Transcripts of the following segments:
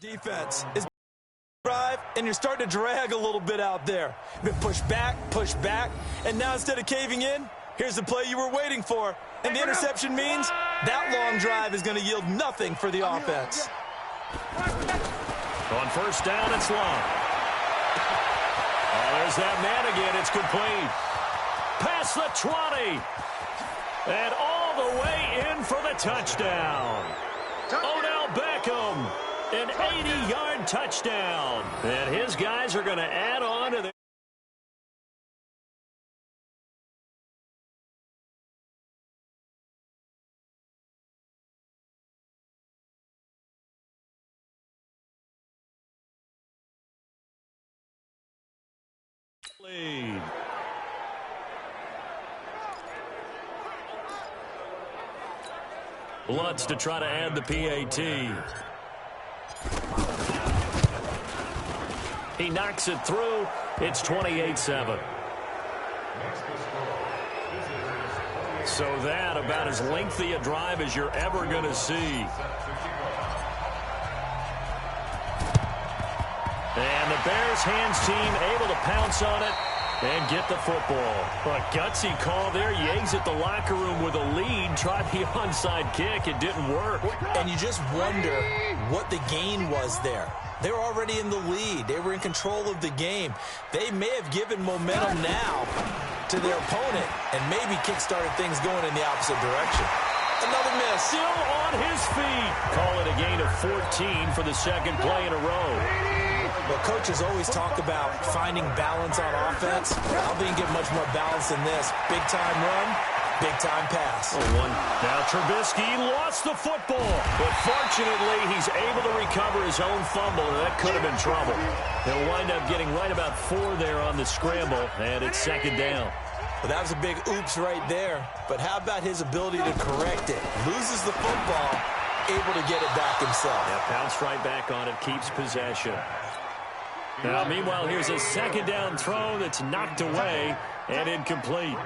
Defense is drive, and you're starting to drag a little bit out there. You've been pushed back, and now instead of caving in, here's the play you were waiting for. And the interception means that long drive is going to yield nothing for the offense. On first down, it's long. Oh, there's that man again. It's complete. Past the 20. And all the way in for the touchdown. Odell Beckham. An 80-yard touchdown. And his guys are going to add on to the lead. Lutz to try to add the PAT. He knocks it through. It's 28-7. So that about as lengthy a drive as you're ever going to see. And the Bears hands team able to pounce on it and get the football. A gutsy call there. You exit the locker room with a lead. Try the onside kick. It didn't work. And you just wonder what the gain was there. They were already in the lead. They were in control of the game. They may have given momentum now to their opponent and maybe kick-started things going in the opposite direction. Another miss. Still on his feet. Call it a gain of 14 for the second play in a row. Well, coaches always talk about finding balance on offense. I don't think you get much more balance than this. Big-time run, big-time pass. Now Trubisky lost the football, but fortunately he's able to recover his own fumble, and that could have been trouble. He'll wind up getting right about 4 there on the scramble, and it's second down. Well, that was a big oops right there, but how about his ability to correct it? Loses the football, able to get it back himself. Yeah, bounced right back on it, keeps possession. Now, meanwhile, here's a second down throw that's knocked away and incomplete.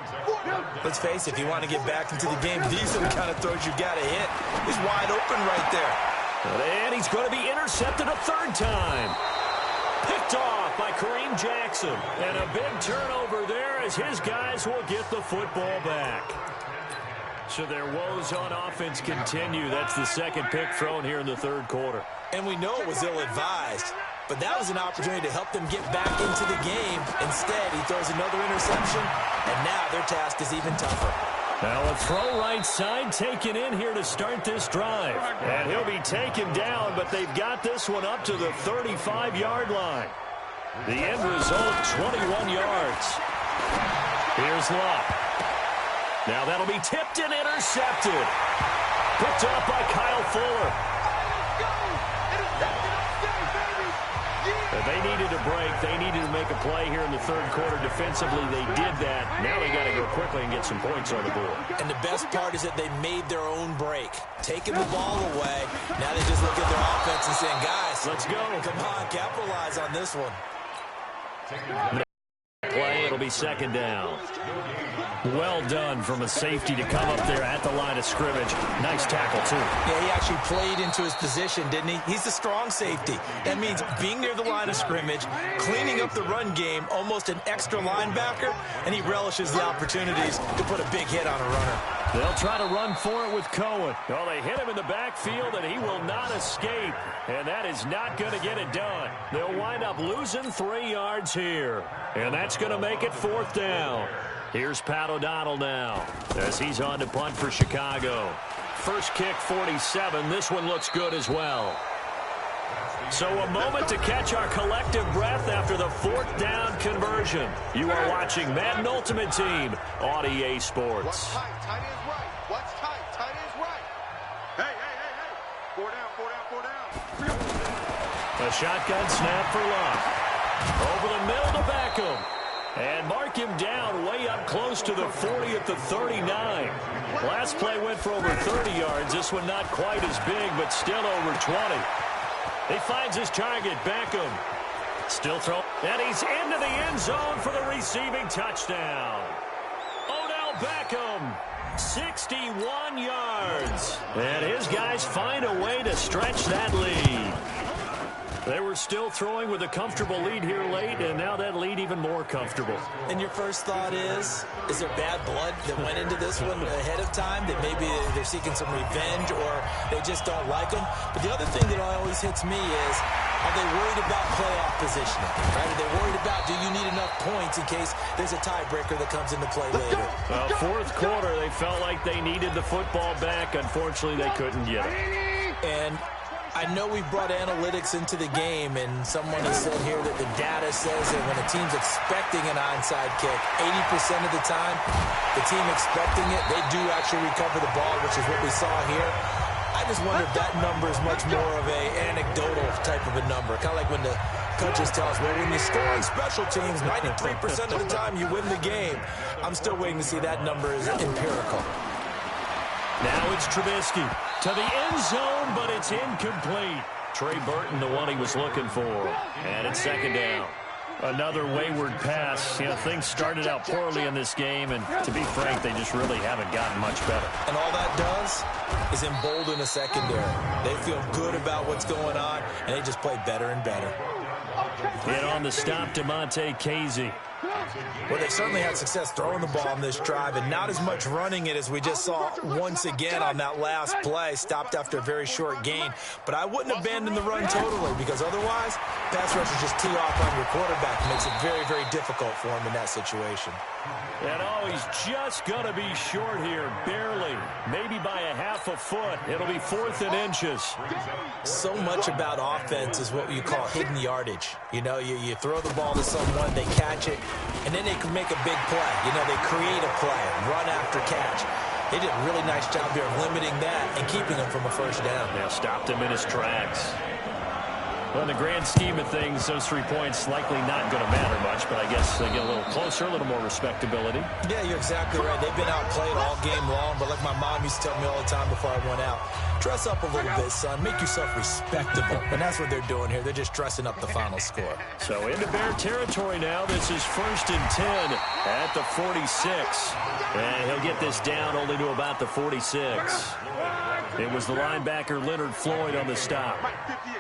Let's face it, if you want to get back into the game, these are the kind of throws you got to hit. He's wide open right there. And he's going to be intercepted a third time. Picked off by Kareem Jackson. And a big turnover there as his guys will get the football back. So their woes on offense continue. That's the second pick thrown here in the third quarter. And we know it was ill-advised. But that was an opportunity to help them get back into the game. Instead, he throws another interception, and now their task is even tougher. Now a throw right side taken in here to start this drive. And he'll be taken down, but they've got this one up to the 35-yard line. The end result, 21 yards. Here's Lott. Now that'll be tipped and intercepted. Picked up by Kyle Fuller. They needed a break. They needed to make a play here in the third quarter. Defensively, they did that. Now they got to go quickly and get some points on the board. And the best part is that they made their own break. Taking the ball away. Now they just look at their offense and saying, guys, let's go. Come on, capitalize on this one. Play, it'll be second down. Well done from a safety to come up there at the line of scrimmage. Nice tackle, too. Yeah, he actually played into his position, didn't he? He's a strong safety. That means being near the line of scrimmage, cleaning up the run game, almost an extra linebacker, and he relishes the opportunities to put a big hit on a runner. They'll try to run for it with Cohen. Oh, they hit him in the backfield, and he will not escape. And that is not going to get it done. They'll wind up losing 3 yards here. And that's going to make it fourth down. Here's Pat O'Donnell now as he's on to punt for Chicago. First kick, 47. This one looks good as well. So a moment to catch our collective breath after the fourth down conversion. You are watching Madden Ultimate Team on EA Sports. What's tight? Tight is right. What's tight? Tight is right. Hey. 4 down. A shotgun snap for Lott. Over the middle to Beckham. And mark him down way up close to the 40 at the 39. Last play went for over 30 yards. This one not quite as big, but still over 20. He finds his target, Beckham. Still throw. And he's into the end zone for the receiving touchdown. Odell Beckham, 61 yards. And his guys find a way to stretch that lead. They were still throwing with a comfortable lead here late, and now that lead even more comfortable. And your first thought is there bad blood that went into this one ahead of time, that maybe they're seeking some revenge or they just don't like them? But the other thing that always hits me is, are they worried about playoff positioning? Right? Are they worried about, do you need enough points in case there's a tiebreaker that comes into play later? Fourth quarter, they felt like they needed the football back. Unfortunately, they couldn't get it. And I know we've brought analytics into the game, and someone has said here that the data says that when a team's expecting an onside kick, 80% of the time, the team expecting it, they do actually recover the ball, which is what we saw here. I just wonder if that number is much more of a anecdotal type of a number. Kind of like when the coaches tell us, well, when you score on special teams, 93% of the time you win the game. I'm still waiting to see that number is empirical. Now it's Trubisky to the end zone, but it's incomplete. Trey Burton, the one he was looking for. And it's second down. Another wayward pass. You know, things started out poorly in this game, and to be frank, they just really haven't gotten much better. And all that does is embolden a secondary. They feel good about what's going on, and they just play better and better. And on the stop, DeMonte Casey. Well, they've certainly had success throwing the ball on this drive, and not as much running it as we just saw once again on that last play. Stopped after a very short gain. But I wouldn't abandon the run totally, because otherwise, pass rushers just tee off on your quarterback. It makes it very, very difficult for him in that situation. And he's just going to be short here, barely. Maybe by a half a foot. It'll be 4th and inches. So much about offense is what you call hidden yardage. You know, you throw the ball to someone, they catch it, and then they can make a big play. You know, they create a play, run after catch. They did a really nice job here of limiting that and keeping him from a first down. Now stopped him in his tracks. Well, in the grand scheme of things, those 3 points likely not going to matter much, but I guess they get a little closer, a little more respectability. Yeah, you're exactly right. They've been outplayed all game long, but like my mom used to tell me all the time before I went out, dress up a little bit, son. Make yourself respectable. And that's what they're doing here. They're just dressing up the final score. So into Bear territory now. This is 1st and 10 at the 46. And he'll get this down only to about the 46. It was the linebacker Leonard Floyd on the stop.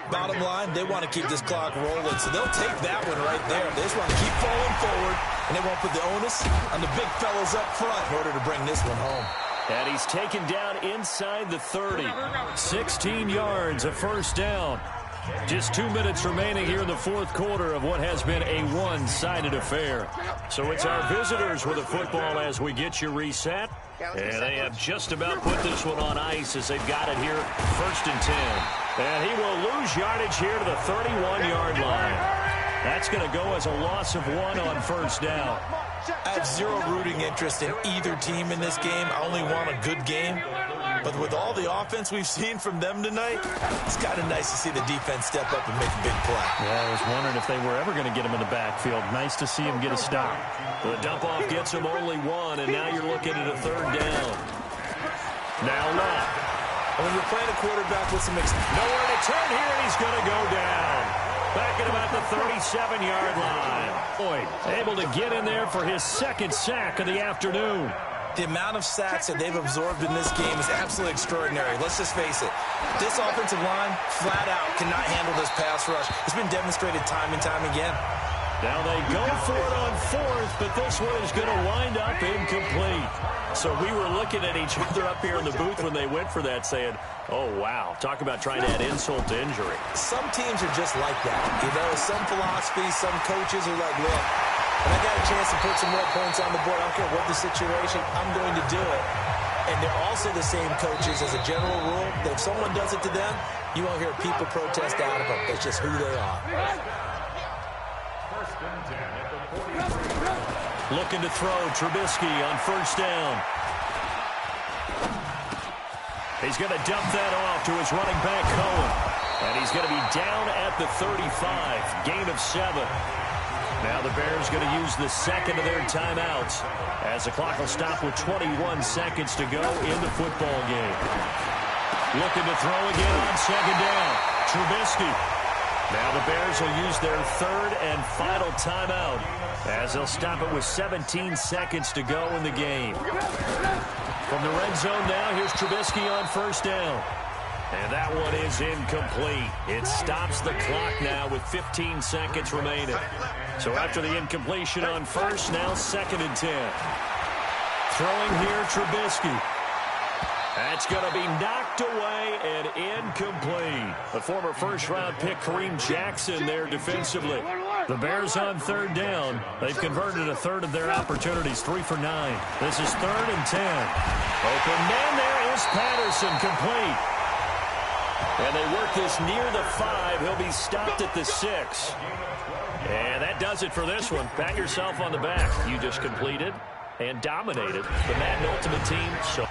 Bottom line, they want to keep this clock rolling, so they'll take that one right there. They just want to keep falling forward, and they won't put the onus on the big fellas up front in order to bring this one home. And he's taken down inside the 30. 16 yards, a first down. Just 2 minutes remaining here in the fourth quarter of what has been a one-sided affair. So it's our visitors with the football as we get you reset. And they have just about put this one on ice as they've got it here, 1st and 10. And he will lose yardage here to the 31-yard line. That's going to go as a loss of 1 on first down. I have zero rooting interest in either team in this game. I only want a good game. But with all the offense we've seen from them tonight, it's kind of nice to see the defense step up and make a big play. Yeah, I was wondering if they were ever going to get him in the backfield. Nice to see him get a stop. The dump-off gets him only 1, and now you're looking at a 3rd down. Now left. When you're playing a quarterback with some nowhere to turn here, and he's going to go down. Back at about the 37-yard line. Boyd able to get in there for his 2nd sack of the afternoon. The amount of sacks that they've absorbed in this game is absolutely extraordinary. Let's just face it. This offensive line, flat out, cannot handle this pass rush. It's been demonstrated time and time again. Now they go for it on 4th, but this one is going to wind up incomplete. So we were looking at each other up here in the booth when they went for that saying, oh, wow, talk about trying to add insult to injury. Some teams are just like that. You know, some philosophies, some coaches are like, look, when I got a chance to put some more points on the board, I don't care what the situation, I'm going to do it. And they're also the same coaches as a general rule that if someone does it to them, you won't hear people protest out of them. That's just who they are. Looking to throw Trubisky on 1st down. He's going to dump that off to his running back, Cohen. And he's going to be down at the 35, gain of 7. Now the Bears going to use the 2nd of their timeouts as the clock will stop with 21 seconds to go in the football game. Looking to throw again on 2nd down. Trubisky. Now the Bears will use their 3rd and final timeout as they'll stop it with 17 seconds to go in the game. From the red zone now, here's Trubisky on 1st down. And that one is incomplete. It stops the clock now with 15 seconds remaining. So after the incompletion on first, now 2nd and 10. Throwing here, Trubisky. That's going to be knocked away and incomplete. The former first-round pick, Kareem Jackson, there defensively. The Bears on 3rd down. They've converted a third of their opportunities, 3 for 9. This is 3rd and 10. Open man, there is Patterson, complete. And they work this near the 5. He'll be stopped at the 6. And that does it for this one. Pat yourself on the back. You just completed and dominated the Madden Ultimate Team. So